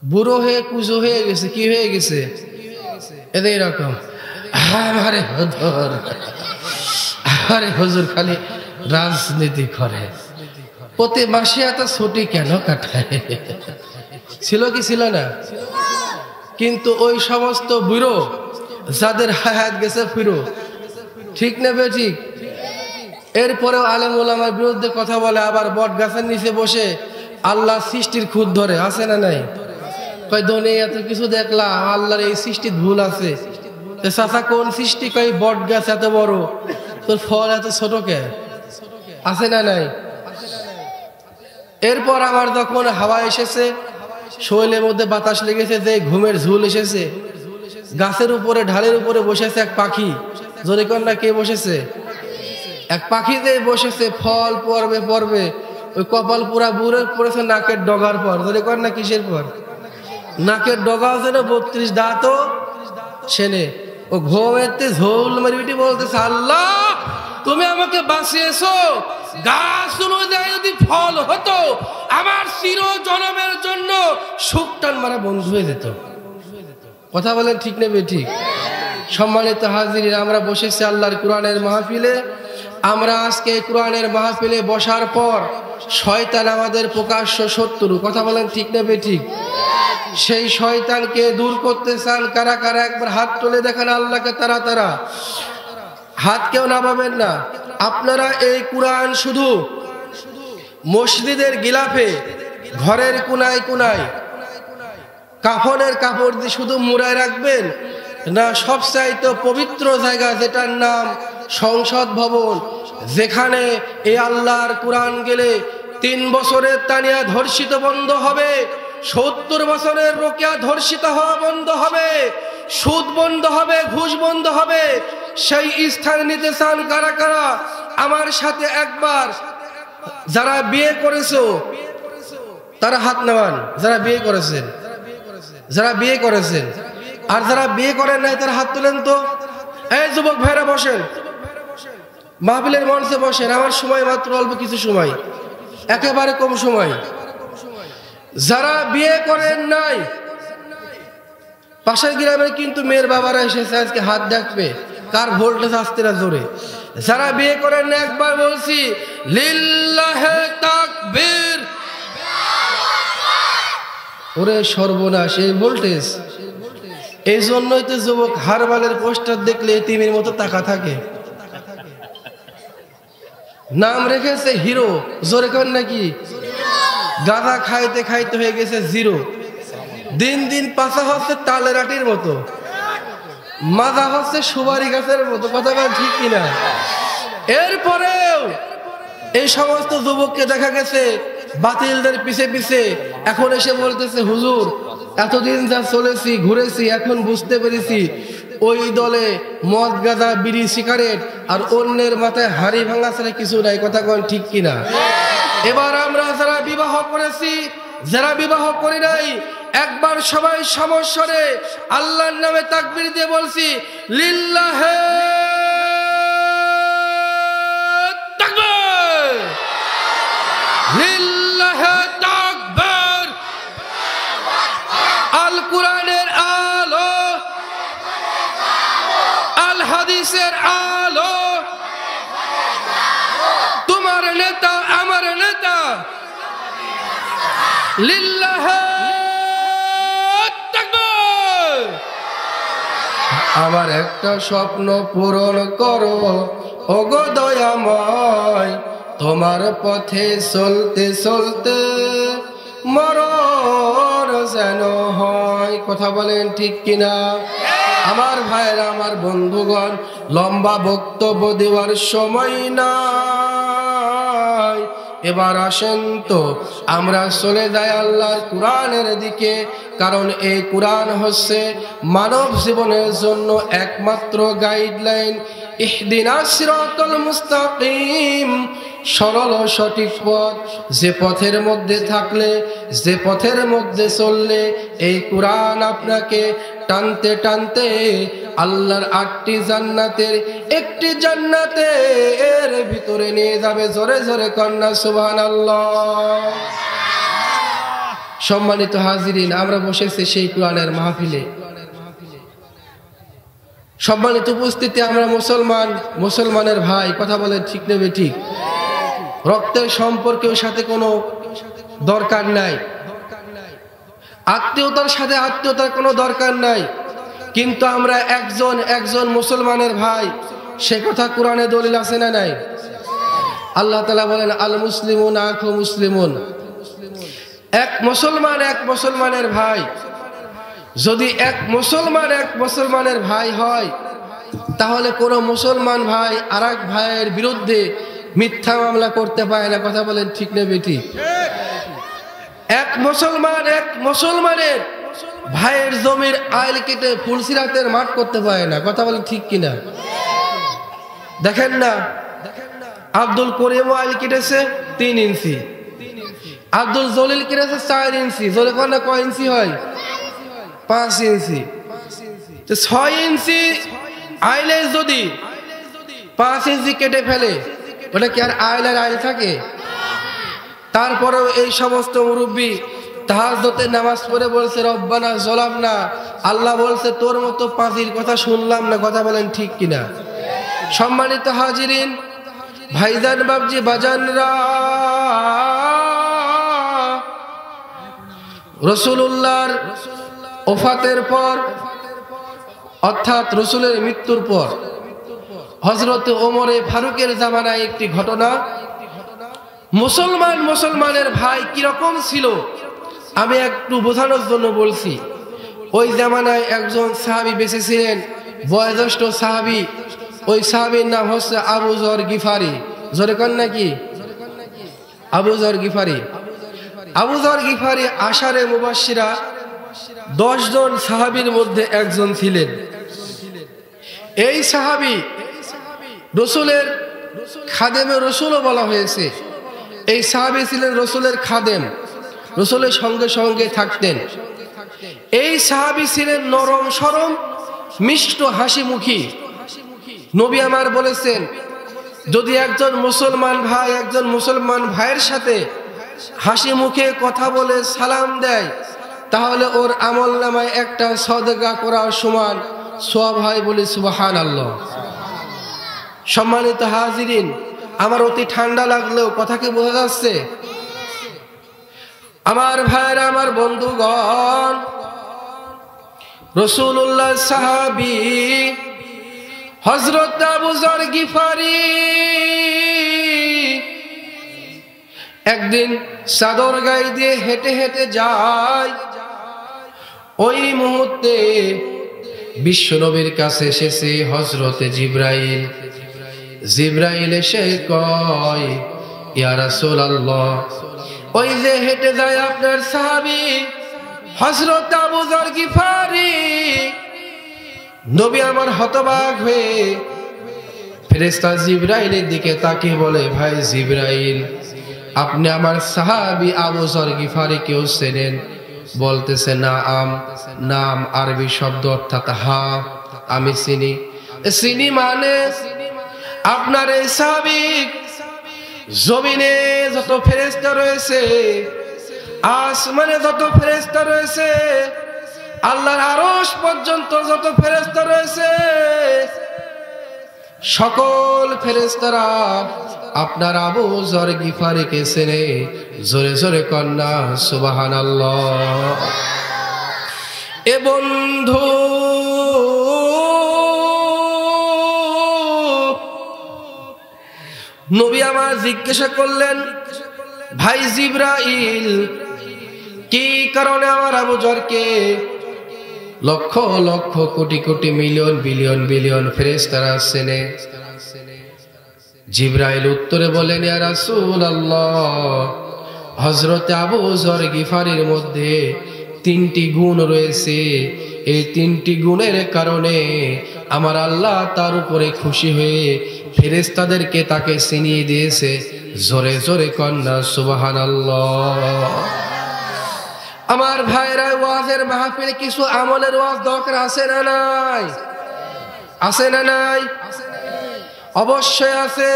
বুড়ো হয়ে কুজো হয়ে গেছে, কি হয়ে গেছে এদের এরকম, আরে হুজুর, আরে হুজুর খালি রাজনীতি করে, প্রতি মাসে এত ছুটি কেন কাটায়? ছিল কি ছিল না? কিন্তু ওই সমস্ত বুড়ো যাদের হায়াত গেছে ফিরো, ঠিক নেবে ঠিক, এরপরেও আলেম ওলামার বিরুদ্ধে কথা বলে, আবার বট গাছের নিচে বসে আল্লাহ সৃষ্টির খুদ ধরে, আছে না নাই? কই দুনিয়া এত কিছু দেখলাম, আল্লাহর এই সৃষ্টির ভুল আছে। চাচা কোন সৃষ্টি? কই বট গাছ এত বড়, তোর ফল এত ছোট কে? আছে না নাই? এরপর আমার যখন হাওয়া এসেছে, শরীরের মধ্যে বাতাস লেগেছে, যে ঘুমের ঝুল এসেছে, গাছের উপরে ঢালের উপরে বসেছে এক পাখি, জোরে কন্যা কে বসেছে? এক পাখি যে বসেছে, ফল পড়বে পড়বে, ওই কপাল পুরা বুড়ে পড়েছে নাকের ডগার পর, জোরে কন্যা কিসের পর? নাকের ডগা আছে না 32 দাঁত, সেনে ও ঘুমেতে ঝোল মারিবিটি বলতেছে, আল্লাহ তুমি আমাকে বাঁচিয়েছো, গাছ অনুযায়ী যদি ফল হতো আমার চির জনমের জন্য শুকটান মারা বন্ধ হয়ে যেত। কথা বলেন ঠিক নেবে ঠিক? সম্মানিত হাজিরিন, আমরা বসেছি আল্লাহর কোরআনের মাহফিলে। আমরা আজকে কোরআনের মাহফিলে বসার পর শয়তান আমাদের প্রকাশ্য শত্রু। কথা বলেন ঠিক নেবে ঠিক? সেই শয়তানকে দূর করতে চান কারা কারা? একবার হাত তুলে দেখেন আল্লাহকে তারা তারা। হাত কেউ নামাবেন না। আপনারা এই কোরআন শুধু মসজিদের গিলাফে, ঘরের কোনায় কোনায় কাফনের কাপড় দিয়ে শুধু মুড়ায় রাখবেন না, সবচাইতে পবিত্র জায়গা যেটার নাম সংসদ ভবন, যেখানে এই আল্লাহর কোরআন গেলে 3 বছরের তানিয়া ধর্ষিত বন্ধ হবে, 70 বছরের রোকেয়া ধর্ষিত হওয়া বন্ধ হবে, সুদ বন্ধ হবে, ঘুষ বন্ধ হবে। সেই স্থানে নিতে চান কারা কারা? আমার সাথে একবার যারা বিয়ে করেছো তারা হাত নামান, যারা বিয়ে করেছেন, যারা বিয়ে করেছেন। আর যারা বিয়ে করেন নাই তারা হাত তুলেন তো। এই যুবক ভাইরা বসেন, মাহফিলের মঞ্চে বসেন। আমার সময় মাত্র অল্প কিছু সময়, একেবারে কম সময়। যারা বিয়ে করেন নাই, পাশের গ্রামে কিন্তু মেয়ের বাবারা এসেছে, আজকে হাত দেখবে কার ভোল্টেজ আসতে না জোরে। যারা বিয়ে করেন না একবার বলছি লিল্লাহে তাকবীর। ওরে সর্বনাশ, এই ভোল্টেজ! এই জন্যই তো যুবক হারবালের পোস্টার দেখলে এতিমের মতো তাকা থাকে। নাম রেখেছে হিরো, জোরে কর নাকি? গাঁজা খাইতে খাইতে হয়ে গেছে জিরো। দিন দিন পাশা হচ্ছে তালের আটির মতো, মাজা হচ্ছে সুপারি গাছের মতো। কথা বল ঠিক কিনা? এরপরেও এই সমস্ত যুবককে দেখা গেছে বাতিলদের পিছে পিছে এখন এসে বলতেছে, হুজুর এতদিন যা চলেছি ঘুরেছি, এখন বুঝতে পেরেছি ওই দলে মদ গাঁজা বিড়ি সিগারেট আর অন্যের মাথায় হাড়ি ভাঙা ছাড়া কিছু নাই। কথা কন ঠিক কিনা? এবার আমরা যারা বিবাহ করেছি, যারা বিবাহ করি নাই, একবার সবাই সমস্বরে আল্লাহর নামে তাকবীর দিয়ে বলছি লিল্লাহে তাকবীর, লিল্লাহে তাকবীর। আল কোরআনের আলো, আল হাদিসের আলো, তোমার নেতা আমার নেতা, লিল্লাহে তাকবীর। আমার একটা স্বপ্ন পূরণ করো ওগো দয়াময়, তোমার পথে চলতে চলতে মরণ যেন হয়। কথা বলেন ঠিক কিনা? আমার ভাইরা, আমার বন্ধুগণ, লম্বা বক্তব্য দেওয়ার সময় নাই। এবার আসেন তো আমরা চলে যাই আল্লাহর কোরআনের দিকে, কারণ এই কোরআন হচ্ছে মানব জীবনের জন্য একমাত্র গাইডলাইন। ইহদিনাস সিরাতাল মুস্তাকিম, সরল ও সঠিক পথ, যে পথের মধ্যে থাকলে, যে পথের মধ্যে চললে এই কোরআন আপনাকে টানতে টানতে আল্লাহর 8টি জান্নাতের একটি জান্নাতে এর ভিতরে নিয়ে যাবে। জোরে জোরে কন্যা সুবহানাল্লাহ। সম্মানিত হাজিরিন, আমরা বসেছি সেই কোরআনের মাহফিলে। সম্মানিত উপস্থিতি, আমরা মুসলমান, মুসলমানের ভাই, কথা বলেন ঠিক নেবে ঠিক। রক্তের সম্পর্কের সাথে কোনো দরকার নাই, আত্মীয়তার সাথে আত্মীয়তার কোনো দরকার নাই, কিন্তু আমরা একজন মুসলমানের ভাই, সে কথা কোরআনে দলিল আছে না নাই? আল্লাহ তাআলা বলেন আল মুসলিমুন আখু মুসলিমুন, এক মুসলমানের ভাই। যদি এক মুসলমানের ভাই হয়, তাহলে কোনো মুসলমান ভাই আর এক ভাইয়ের বিরুদ্ধে মিথ্যা মামলা করতে পারে না, কথা বলেন ঠিক না বেটি? এক মুসলমানের ভাইয়ের জমির আইল কেটে ফুলসিরাতের মাঠ করতে পারে না, কথা বলেন ঠিক কিনা? দেখেন না, আব্দুল করিম আইল কেটেছে 3 ইঞ্চি, আব্দুল জলিল কেটেছে 4 ইঞ্চি, জোরে কোন কয় ইঞ্চি হয়? 5 ইঞ্চি। 6 ইঞ্চি আইলে যদি 5 ইঞ্চি কেটে ফেলে, ওটা কি আর আইল থাকে? তারপরেও এই সমস্ত মুরব্বী তাহাজ্জুদের নামাজ পড়ে বলছে রব্বানা যালামনা, আল্লাহ বলছে তোর মতো পাজির কথা শুনলাম না, কথা বলেন ঠিক কিনা? সম্মানিত হাজিরিন, ভাইজান বাবজি বাজানরা, রাসূলুল্লাহর ওফাতের পর, অর্থাৎ রাসূলের মৃত্যুর পর হযরত ওমরে ফারুকের জামানায় একটি ঘটনা। মুসলমানের ভাই কিরকম ছিল আমি একটু বোঝানোর জন্য বলছি। ওই জামানায় একজন সাহাবী বেঁচে ছিলেন, বয়োজ্যেষ্ঠ সাহাবী। ওই সাহাবীর নাম হচ্ছে আবু যর গিফারি। জোরে কন নাকি? আবু যর গিফারি। আবু যর গিফারি আশারে মুবাশশিরা 10 জন সাহাবীর মধ্যে একজন ছিলেন। এই সাহাবী রাসূলের খাদেমে রাসূলও বলা হয়েছে। এই সাহাবী ছিলেন রাসূলের খাদেম, রাসূলের সঙ্গে সঙ্গে থাকতেন। এই সাহাবী ছিলেন নরম সরম, মিষ্ট হাসিমুখী। নবী আমার বলেছেন, যদি একজন মুসলমান ভাইয়ের সাথে হাসি মুখে কথা বলে সালাম দেয়, তাহলে ওর আমল নামায় একটা সদকা করার সমান সওয়াব হয়, বলি সুবহানাল্লাহ। সম্মানিত হাজিরিন, আমার অতি ঠান্ডা লাগলেও কথা কি বোঝা যাচ্ছে? আমার ভাইরা, আমার বন্ধুগণ, রাসূলুল্লাহ সাহাবী হযরত আবু যর গিফারি একদিন চাদর গায়ে দিয়ে হেঁটে হেঁটে যায়। ওই মুহূর্তে বিশ্বনবীর কাছে এসেছে হযরতে জিবরাইল। জিবরাইল এসে কয়, ইয়া রাসূলুল্লাহ, ওই যে হেঁটে যায় আপনার সাহাবী হযরত আবু যর গিফারি। নবী আমার হতবাক হয়ে ফেরেশতা জিবরাইলের দিকে তাকিয়ে বলে, ভাই জিবরাইল, আপনি আমার সাহাবী আবু যর গিফারি কেউ চেনেন? বলতেছে নাম আরবি শব্দ, অর্থাৎ হা, আমি চিনি মানে আপনার এই সাহাবী জমিনে যত ফেরেশতা রয়েছে, আসমানে যত ফেরেশতা রয়েছে, আল্লাহর আরশ পর্যন্ত যত ফেরেশতা রয়েছে, সকল ফেরেশতারা আপনার আবু যর গিফারিকে চেনে। জোরে জোরে কন্যা সুবহানাল্লাহ। এ বন্ধু, নবী আমার জিজ্ঞাসা করলেন, ভাই জিবরাইল, কি কারণে আমার Abu যরকে lakh lakh crore crore million billion billion ফেরেশতারা চেনে? জিবরাইল উত্তরে বলেন, ইয়া রাসূলুল্লাহ, হযরতে আবু যর গিফারির মধ্যে 3টি গুণ রয়েছে। এই 3টি গুণের কারণে আমার আল্লাহ তার উপরে খুশি হয়ে ফেরেশতাদেরকে তাকে চিনিয়ে দিয়েছে। জোরে জোরে কন্যা সুবহানাল্লাহ। আমার ভাইরা, ওয়াজের মাহফিলে কিছু আমলের ওয়াজ দরকার আছে না নাই? আছে না নাই? অবশ্যই আছে।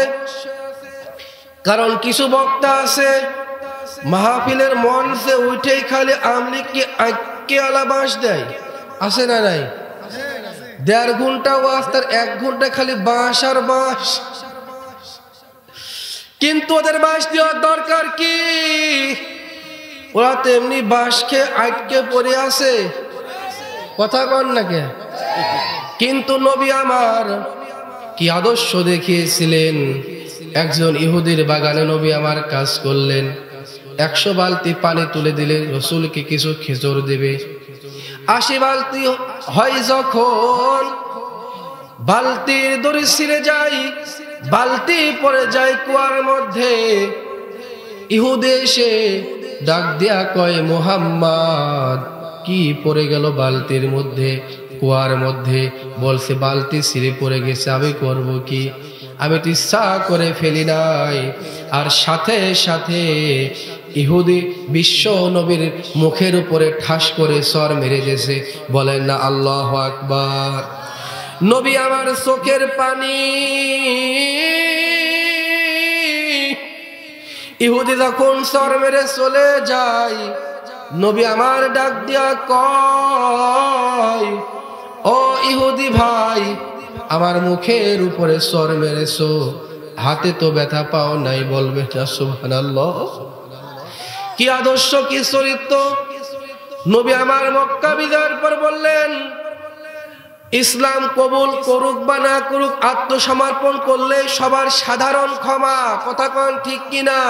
কারণ কিছু বক্তা আছে মাহফিলের মঞ্চে উঠেই খালি আমলিকে আঁকে আলা বাঁশ দেয়, আছে না নাই? 1.5 ঘন্টা ওয়াজ, তার 1 ঘন্টা খালি বাঁশ আর বাঁশ। কিন্তু ওদের বাঁশ দেওয়ার দরকার কি? ওরা তো এমনি বাঁশ খেয়ে আটকে পড়ে আছে, কথা কন না কে? কিন্তু নবী আমার কি আদর্শ দেখিয়েছিলেন। একজন ইহুদির বাগানে নবী আমার কাজ করলেন, 100 বালতি পানি তুলে দিলে রসুলকে কিছু খেজুর দেবে। 80 বালতি হয় যখন বালতির দড়ি ছিঁড়ে যায়, বালতি পড়ে যায় কুয়ার মধ্যে। ইহুদি এসে ডাক দিয়া কয়, মুহাম্মদ কি পড়ে গেল বালতির মধ্যে, কুয়ার মধ্যে? বলছে বালতি ছিঁড়ে পড়ে গেছে, আমি করব কি? আমি তো ইচ্ছা করে ফেলি নাই। আর সাথে সাথে ইহুদি বিশ্ব নবীর মুখের উপরে ঠাস করে সর মেরে গেছে। বলেন না আল্লাহু আকবার। নবী আমার চোখের পানি, ইহুদি যখন সর মেরে চলে যায়, নবী আমার ডাক দিয়া কয়, ও ইহুদি ভাই, আমার মুখের উপরে সর মেরেছো, হাতে তো ব্যথা পাও নাই, বলবে না সুবহানাল্লাহ? কি আদর্শ, কি চরিত্র! নবী আমার মক্কা বিজয়ের পর বললেন, ইসলাম কবুল করুক বা না করুক, আত্মসমর্পণ করলে সবার সাধারণ ক্ষমা, কথা কন ঠিক কিনা?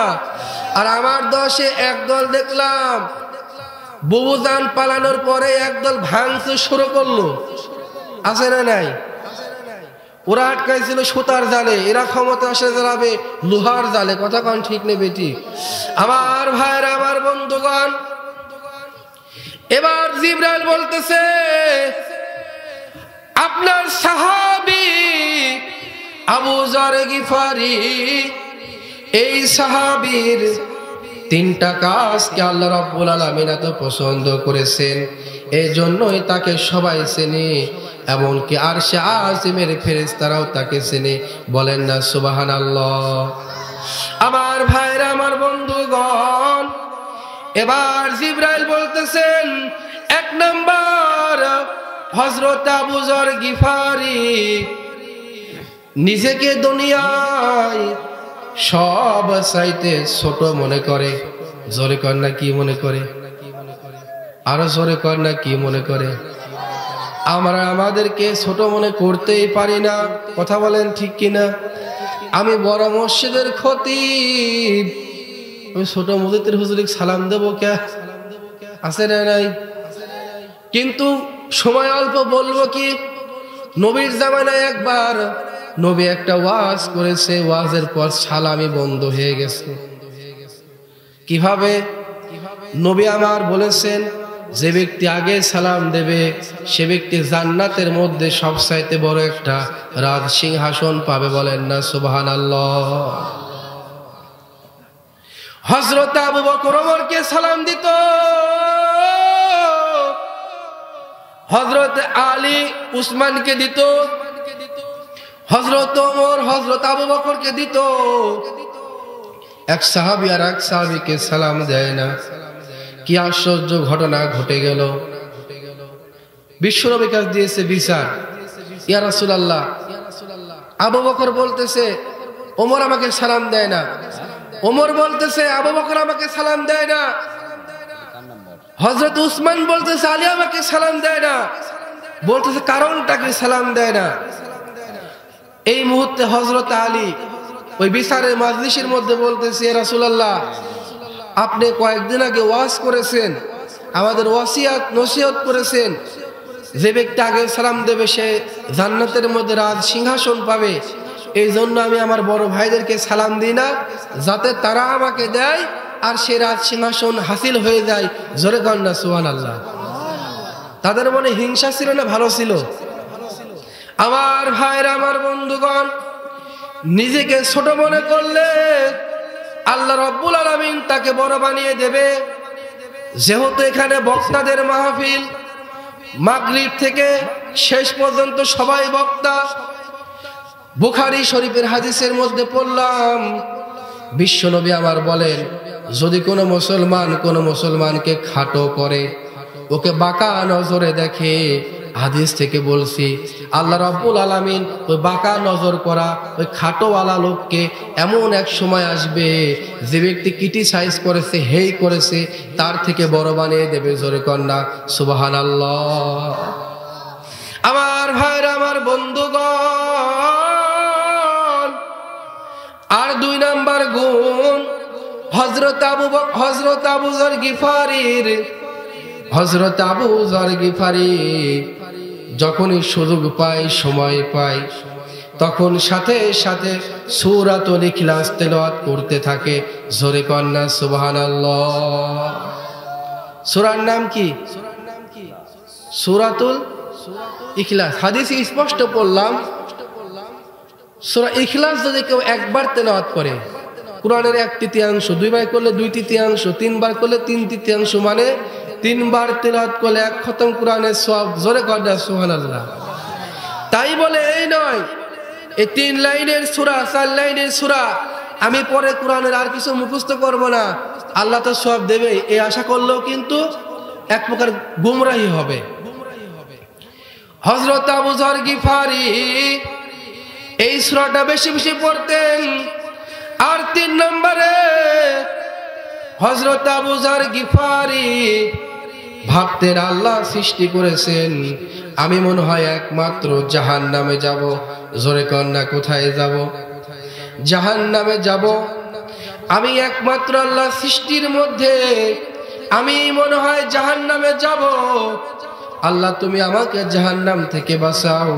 আর আমার দেশে একদল দেখলাম বুবুজান পালানোর পরে একদল ভাঙতে শুরু করলো, আছে না নাই? ওরা আটকাইছিল সুতার জালে, এরা ক্ষমতা আসে দাঁড়াবে লোহার জালে, কথা কন ঠিক নেই বেটি? আমার ভাইরা, আমার বন্ধুগণ, এবার জিবরাইল বলতেছে, আপনার সাহাবী আবু যর গিফারি, এই সাহাবীর 3টা কাজকে আল্লাহ রাব্বুল আলামিন এত পছন্দ করেছেন, এই জন্যই তাকে সবাই চেনে, এমনকি আরশে আজিমের ফেরেশতারাও তাকে চেনে। বলেন না সুবহানাল্লাহ? আমার ভাইরা, আমার বন্ধুগণ, এবার জিবরাইল বলতেছেন, 1 নাম্বার হযরত আবু যর গিফারি নিজেকে দুনিয়ায় সব চাইতে ছোট মনে করে। জোরে কর না কি মনে করে? আরো জোরে কর না কি মনে করে? আমরা আমাদেরকে ছোট মনে করতেই পারি না, কথা বলেন ঠিক কিনা? আমি বড় মসজিদের খতিব, আমি ছোট মসজিদের হুজুরকে সালাম দেবো কে? আছে না নাই? কিন্তু সময় অল্প, বলবো কি, নবীর জামানায় একবার নবী একটা ওয়াজ করেছে, ওয়াজের পর সালামি বন্ধ হয়ে গেছে। কিভাবে? নবী আমার বলেছেন, যে ব্যক্তি আগে সালাম দেবে সে ব্যক্তি জান্নাতের মধ্যে সবচাইতে বড় একটা রাজ সিংহাসন পাবে। বলেন না সুবহানাল্লাহ? হযরত আবু বকর ওমরকে সালাম দিত, হযরত আলী উসমানকে দিত, হযরত ওমর হযরত আবু বকরকে দিত। এক সাহাবী আর এক সাহাবীকে সালাম দেয় না। কি আশ্চর্য ঘটনা ঘটে গেল! বিশ্বনবী কাছে দিয়েছে বিচার, ইয়া রাসূলুল্লাহ, আবু বকর বলতেছে ওমর আমাকে সালাম দেয় না, ওমর বলতেছে আবু বকর আমাকে সালাম দেয় না, হযরত উসমান বলতেছে আলী আমাকে সালাম দেয় না, বলতেছে কারণটা কি সালাম দেয় না? এই মুহূর্তে হযরত আলী ওই বিচারের মাজলিসের মধ্যে বলতেছে, ইয়া রাসূলুল্লাহ, আপনি কয়েকদিন আগে ওয়াজ করেছেন, আমাদের ওয়াসিয়াত নসিহত করেছেন, যে ব্যক্তি আগে সালাম দেবে সে জান্নাতের মধ্যে রাজ সিংহাসন পাবে। এই জন্য আমি আমার বড় ভাইদেরকে সালাম দিই না, যাতে তারা আমাকে দেয় আর সে রাজ সিংহাসন হাসিল হয়ে যায়। জোরে কর না সুবহানাল্লাহ? তাদের মনে হিংসা ছিল না ভালো ছিল? আমার ভাইরা, আমার বন্ধুগণ, নিজেকে ছোট মনে করলে আল্লাহ রাব্বুল আলামিন তাকে বড় বানিয়ে দেবে। যেহেতু এখানে বক্তাদের মাহফিল, মাগরিব থেকে শেষ পর্যন্ত সবাই বক্তা। বুখারী শরীফের হাদিসের মধ্যে পড়লাম, বিশ্বনবী আমার বলেন, যদি কোনো মুসলমানকে খাটো করে, ওকে বাঁকা নজরে দেখে, হাদিস থেকে বলছি আল্লাহ রাব্বুল আলামিন ওই বাঁকা নজর করা ওই খাটোওয়ালা লোককে এমন এক সময় আসবে যে ব্যক্তি ক্রিটিসাইজ করেছে, হেই করেছে, তার থেকে বড় বানিয়ে দেবে। জোরে কন্যা সুবহানাল্লাহ। আমার ভাইরা, আমার বন্ধুগণ, আর 2 নাম্বার গুণ হযরত আবু যর গিফারি যখনই সুযোগ পায়, সময় পায়, তখন সাথে সাথে সূরাতুল ইখলাস তেলাওয়াত করতে থাকে। জোরে কন্যা সুবহানাল্লাহ। সূরার নাম কি? সূরাতুল ইখলাস। হাদিসে স্পষ্ট পড়লাম, সূরা ইখলাস যদি কেউ একবার তেলাওয়াত করে, কোরআনের 1/3, 2বার করলে 2/3, 3বার করলে 3/3, মানে 3 বার তেলাওয়াত করলে 1 খতম কোরআনের সওয়াব। জোরে কন্যা সুবহানাল্লাহ। তাই বলে এই নয় এই 3 লাইনের সূরা, 4 লাইনের সূরা আমি পরে কোরআনের আর কিছু মুখস্থ করব না, আল্লাহ তো সওয়াব দেবে, এই আশা করলেও কিন্তু এক প্রকার গুমরাহি হবে। হযরত আবু যর গিফারি এই সূরাটা বেশি বেশি পড়তেন। আর 3 নম্বরে হযরত আবু যর গিফারি ভাবতেন আল্লাহ সৃষ্টি করেছেন, আমি মনে হয় একমাত্র জাহান্নামে যাব। জোরে কন্যা কোথায় যাব? জাহান্নামে যাব। আমি একমাত্র আল্লাহ সৃষ্টির মধ্যে, আমি মনে হয় জাহান্নামে যাব। আল্লাহ তুমি আমাকে জাহান্নাম থেকে বাঁচাও।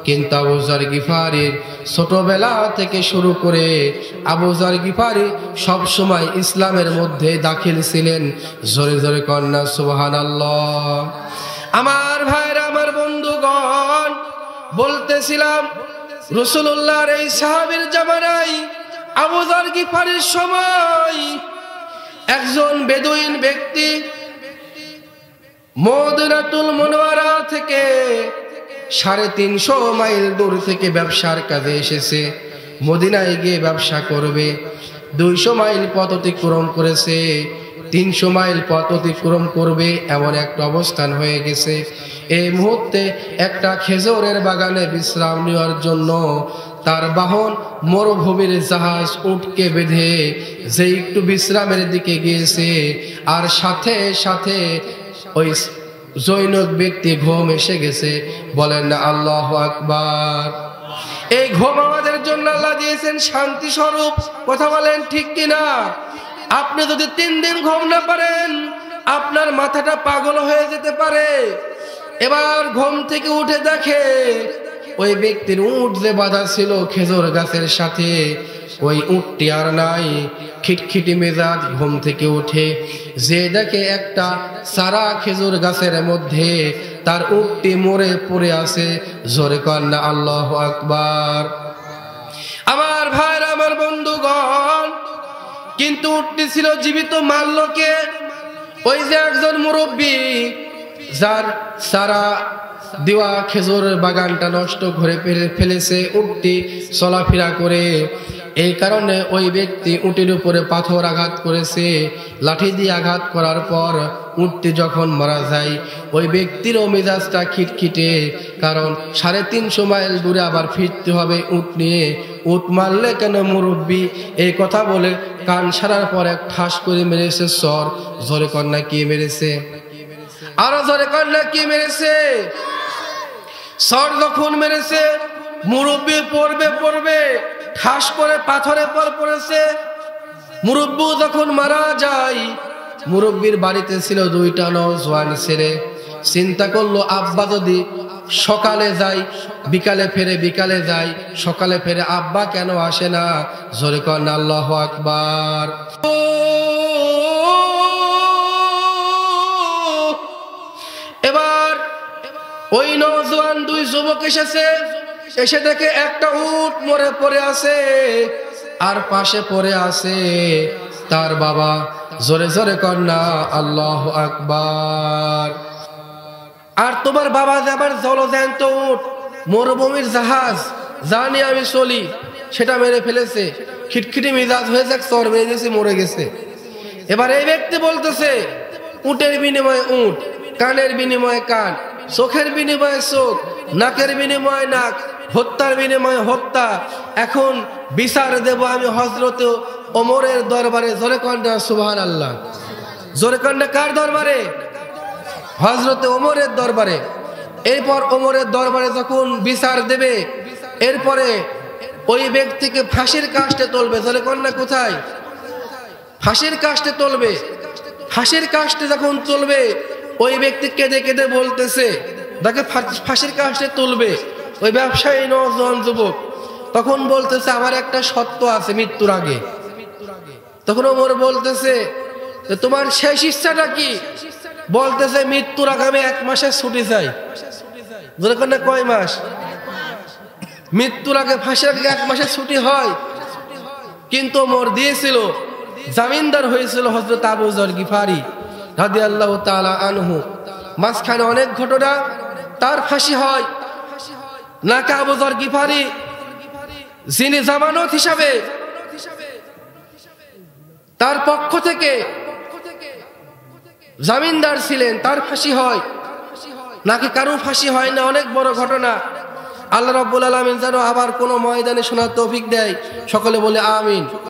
কিন্তু আবু যর গিফারির ছোটবেলা থেকে শুরু করে আবু যর গিফারি সব সময় ইসলামের মধ্যে দাখিল ছিলেন। জোরে জোরে কন্যা সুবহানাল্লাহ। আমার ভাইরা, আমার বন্ধুগণ, বলতেছিলাম রাসূলুল্লাহর এই সাহাবীর জামানায় আবু যর গিফারির সময় একজন বেদুইন ব্যক্তি মদিনাতুল মুনাওয়ারা থেকে 350 মাইল দূর থেকে ব্যবসার কাজে এসেছে। মদিনায় গিয়ে ব্যবসা করবে। 200 মাইল পথ অতিক্রম করেছে, 300 মাইল পথ অতিক্রম করবে, এমন একটা অবস্থান হয়ে গেছে। এই মুহূর্তে একটা খেজুরের বাগানে বিশ্রাম নেওয়ার জন্য তার বাহন মরুভূমির জাহাজ উটকে বেঁধে যে একটু বিশ্রামের দিকে গিয়েছে, আর সাথে সাথে ওই জৈনক ব্যক্তি ঘুম এসে গেছে। বলেন না আল্লাহু আকবার। এই ঘুম আমাদের জন্য আল্লাহ দিয়েছেন শান্তি স্বরূপ। কথা বলেন ঠিক কিনা? আপনি যদি 3 দিন ঘুম না পারেন, আপনার মাথাটা পাগল হয়ে যেতে পারে। এবার ঘুম থেকে উঠে দেখে ওই ব্যক্তির উট যে বাঁধা ছিল খেজুর গাছের সাথে, ওই উটটি আর নাই। খিটখিটি মেজাজ ঘুম থেকে উঠে যে দেখে একটা সারা খেজুর গাছের মধ্যে তার উটটি মরে পড়ে আছে। জোরে কন্যা আল্লাহু আকবার। আমার ভাইরা, আমার বন্ধুগণ, কিন্তু উটটি ছিল জীবিত। মারলোকে ওই যে একজন মুরব্বী, যার সারা দেওয়া খেজুর বাগানটা নষ্ট করে ফেলেছে উটটি চলাফেরা করে। এই কারণে ওই ব্যক্তি উটের উপরে পাথর আঘাত করেছে। লাঠি দিয়ে আঘাত করার পর উটটি যখন মারা যায়, ওই ব্যক্তিরও মেজাজটা খিটখিটে, কারণ 350 মাইল দূরে আবার ফিরতে হবে উট নিয়ে। উট মারলে কেন মুরব্বী? এই কথা বলে কান সারার পর এক ঠাস করে মেরেছে সর। জোরে কন্যা কি মেরেছে? আরো জোরে কন্যা কি মেরেছে? সর যখন মেরেছে, মুরব্বী পড়বে ঠাস করে পাথরের পর পড়েছে। মুরব্বী যখন মারা যায়, মুরব্বীর বাড়িতে ছিল 2টা নওজোয়ান ছেলে। চিন্তা করলো আব্বা যদি সকালে যায় বিকালে ফেরে, বিকালে যায় সকালে ফেরে, আব্বা কেন আসে না? জোরে কন্যা আল্লাহু আকবার। এবার ওই নওজোয়ান 2 যুবক এসে দেখে একটা উট মরে পড়ে আছে, আর পাশে পড়ে আছে তার বাবা। জোরে জোরে কন্যা আল্লাহু আকবার। আর তোমার বাবা যাবার জলজ্যান্ত উট, মরুভূমির জাহাজ, জানি আমি চলি, সেটা মেরে ফেলেছে। খিটখিটি মেজাজ হয়েছে, চর মেরে গেছে, মরে গেছে। এবার এই ব্যক্তি বলতেছে উটের বিনিময়ে উট, কানের বিনিময়ে কান, চোখের বিনিময়ে চোখ, নাকের বিনিময়ে নাক, হত্যার বিনিময়ে হত্যা। এখন বিচার দেব আমি হযরত ওমরের দরবারে। জোরে কন্যা সুবহানাল্লাহ। জোরে কন্যা কার দরবারে? হযরত ওমরের দরবারে। এরপর ওমরের দরবারে যখন বিচার দেবে, এরপরে ওই ব্যক্তিকে ফাঁসির কাস্টে তুলবে। জোরে কন্যা কোথায়? ফাঁসির কাস্টে তুলবে। ফাঁসির কাস্টে যখন তুলবে, ওই ব্যক্তি কেঁদে কেঁদে বলতেছে, তাকে ফাঁসির কাস্টে তুলবে ওই ব্যবসায়ী নওজোয়ান যুবক। তখন বলতেছে আমার একটা সত্য আছে মৃত্যুর আগে। তখন ওমর বলতেছে তোমার শেষ ইচ্ছাটা কি? বলতেছে মৃত্যুর আগে আমি 1 মাসের ছুটি চাই। যেরকম না কয় মাস? মৃত্যুর আগে ফাঁসির আগে 1 মাসের ছুটি হয়। কিন্তু ওমর দিয়েছিল, জামিনদার হয়েছিল হযরত আবু যর গিফারি রাদিয়াল্লাহু তাআলা আনহু। মাঝখানে অনেক ঘটনা, তার ফাঁসি হয়। নাকি আবু যর গিফারি যিনি জামানত হিসাবে তার পক্ষ থেকে জামিনদার ছিলেন, তার ফাঁসি হয়। নাকি কারো ফাঁসি হয় না। অনেক বড় ঘটনা। আল্লাহ রাব্বুল আলামিন যেন আবার কোন ময়দানে শোনার তৌফিক দেয়। সকলে বলে আমিন।